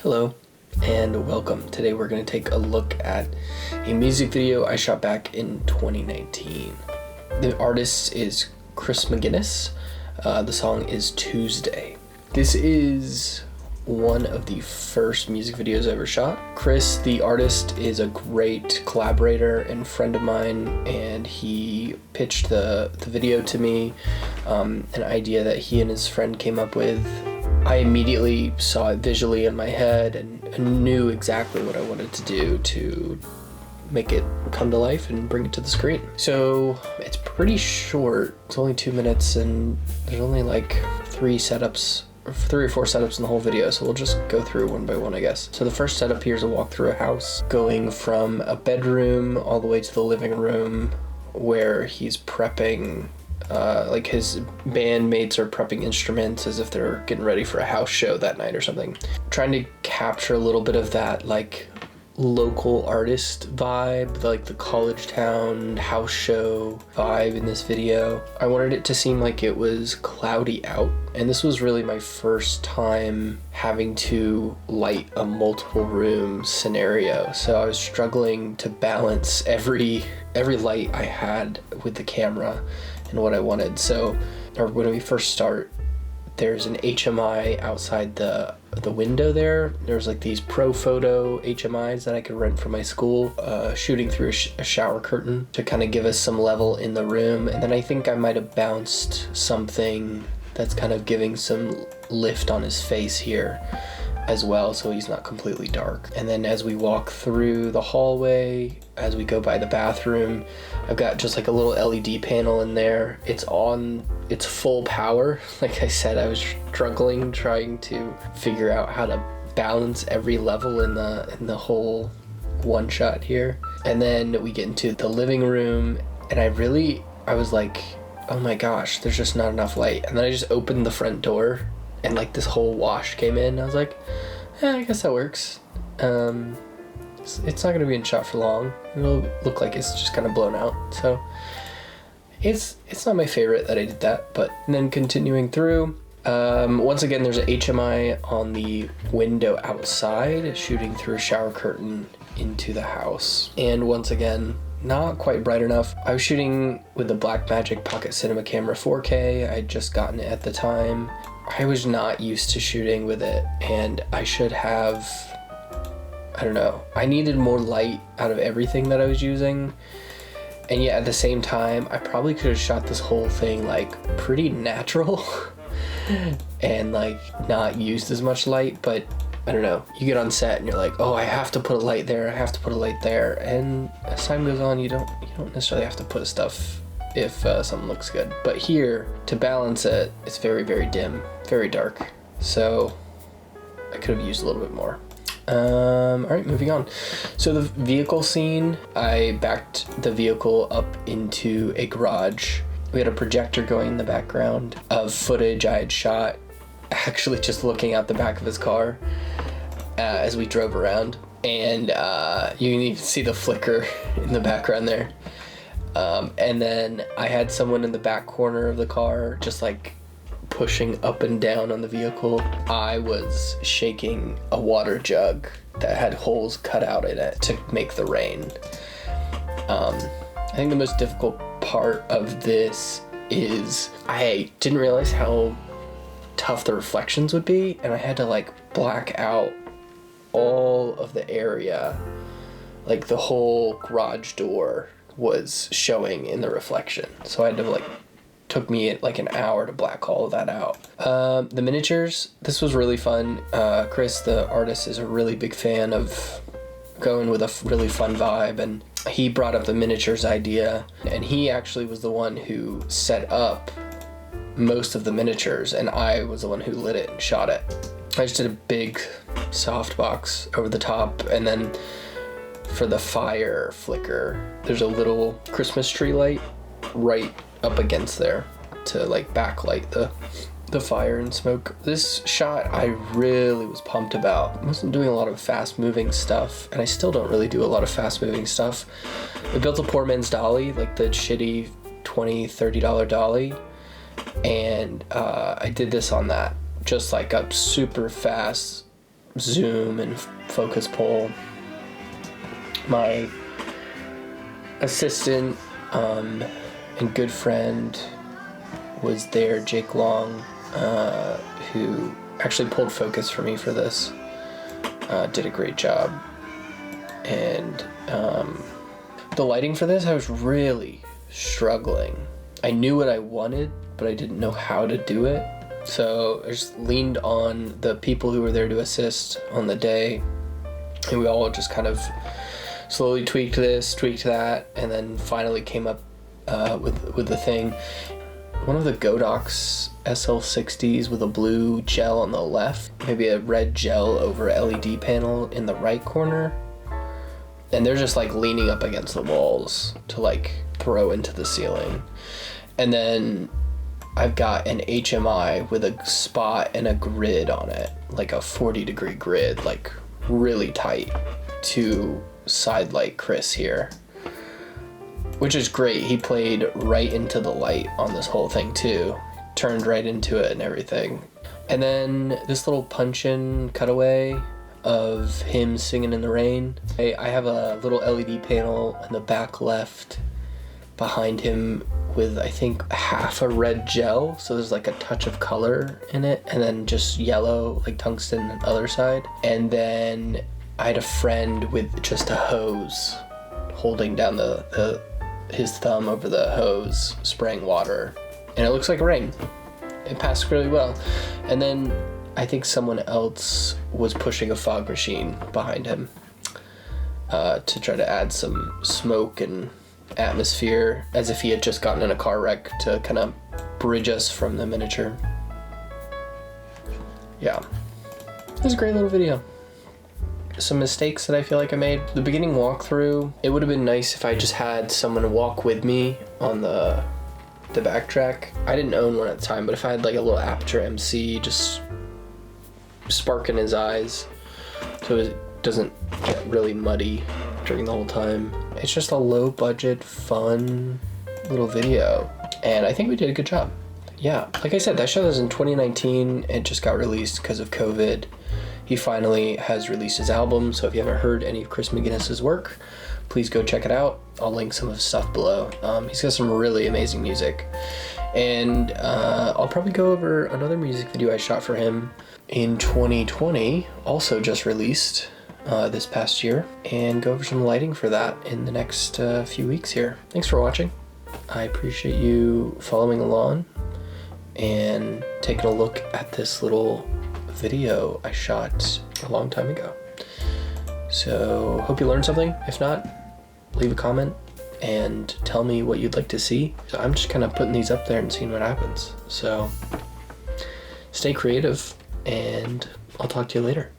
Hello and welcome. Today we're going to take a look at a music video I shot back in 2019. The artist is Mcginnis. The song is Tuesday. This is one of the first music videos I ever shot. Chris, the artist, is a great collaborator and friend of mine, and he pitched the video to me, an idea that he and his friend came up with. I immediately saw it visually in my head and knew exactly what I wanted to do to make it come to life and bring it to the screen. So it's pretty short. It's only 2 minutes and there's only like 3 or 4 setups in the whole video, so we'll just go through one by one, I guess. So the first setup here is a walk through a house, going from a bedroom all the way to the living room where he's prepping, like his bandmates are prepping instruments as if they're getting ready for a house show that night or something. Trying to capture a little bit of that like local artist vibe, like the college town house show vibe in this video. I wanted it to seem like it was cloudy out, and this was really my first time having to light a multiple room scenario, so I was struggling to balance every light I had with the camera and what I wanted. So when we first start, there's an HMI outside the window there. There's like these pro photo HMIs that I could rent from my school, shooting through a shower curtain to kind of give us some level in the room. And then I think I might have bounced something that's kind of giving some lift on his face here as well, so he's not completely dark. And then as we walk through the hallway, as we go by the bathroom, I've got just like a little LED panel in there. It's on its full power. Like I said, I was struggling trying to figure out how to balance every level in the whole one shot here. And then we get into the living room, and I was like, oh my gosh, there's just not enough light. And then I just opened the front door and like this whole wash came in. I was like, I guess that works. It's not gonna be in shot for long. It'll look like it's just kind of blown out. So it's not my favorite that I did that, but then continuing through, once again, there's an HMI on the window outside, shooting through a shower curtain into the house. And once again, not quite bright enough. I was shooting with the Blackmagic Pocket Cinema Camera 4K. I'd just gotten it at the time. I was not used to shooting with it, and I should have, I don't know, I needed more light out of everything that I was using. And yet at the same time, I probably could have shot this whole thing like pretty natural and like not used as much light, but I don't know, you get on set and you're like, oh, I have to put a light there, I have to put a light there. And as time goes on, you don't necessarily have to put stuff if something looks good. But here, to balance it, it's very, very dim, very dark. So I could have used a little bit more. All right, moving on. So the vehicle scene, I backed the vehicle up into a garage. We had a projector going in the background of footage I had shot, actually just looking out the back of his car as we drove around. And you can even see the flicker in the background there. And then I had someone in the back corner of the car just like pushing up and down on the vehicle. I was shaking a water jug that had holes cut out in it to make the rain. I think the most difficult part of this is I didn't realize how tough the reflections would be, and I had to like black out all of the area. Like the whole garage door was showing in the reflection, so I had to took me like an hour to black all of that out. The miniatures, this was really fun. Chris, the artist, is a really big fan of going with a really fun vibe, and he brought up the miniatures idea, and he actually was the one who set up most of the miniatures, and I was the one who lit it and shot it. I just did a big softbox over the top, and then for the fire flicker, there's a little Christmas tree light right up against there to like backlight the fire and smoke. This shot I really was pumped about. I wasn't doing a lot of fast moving stuff, and I still don't really do a lot of fast moving stuff. I built a poor man's dolly, like the shitty $20-$30 dolly, and I did this on that, just like a super fast zoom and focus pull. My assistant and good friend was there, Jake Long, who actually pulled focus for me for this. Did a great job. And the lighting for this, I was really struggling. I knew what I wanted, but I didn't know how to do it. So I just leaned on the people who were there to assist on the day, and we all just kind of slowly tweaked this, tweaked that, and then finally came up with the thing. One of the Godox SL60s with a blue gel on the left, maybe a red gel over LED panel in the right corner, and they're just like leaning up against the walls to like throw into the ceiling. And then I've got an HMI with a spot and a grid on it, like a 40-degree grid, like really tight, to side light Chris here, which is great. He played right into the light on this whole thing too, turned right into it and everything. And then this little punch-in cutaway of him singing in the rain. I have a little LED panel in the back left behind him with, I think, half a red gel, so there's like a touch of color in it, and then just yellow, like tungsten on the other side. And then I had a friend with just a hose holding down his thumb over the hose, spraying water, and it looks like rain. It passed really well. And then I think someone else was pushing a fog machine behind him to try to add some smoke and atmosphere, as if he had just gotten in a car wreck, to kind of bridge us from the miniature. Yeah, it was a great little video. Some mistakes that I feel like I made. The beginning walkthrough, it would have been nice if I just had someone walk with me on the backtrack. I didn't own one at the time, but if I had like a little Aperture MC just sparking his eyes so it doesn't get really muddy during the whole time. It's just a low budget, fun little video, and I think we did a good job. Yeah, like I said, that show was in 2019. It just got released because of COVID. He finally has released his album, so if you haven't heard any of Chris Mcginnis' work, please go check it out. I'll link some of his stuff below. He's got some really amazing music. And I'll probably go over another music video I shot for him in 2020, also just released this past year, and go over some lighting for that in the next few weeks here. Thanks for watching. I appreciate you following along and taking a look at this little video I shot a long time ago. So hope you learned something. If not, leave a comment and tell me what you'd like to see. So I'm just kind of putting these up there and seeing what happens. So stay creative, and I'll talk to you later.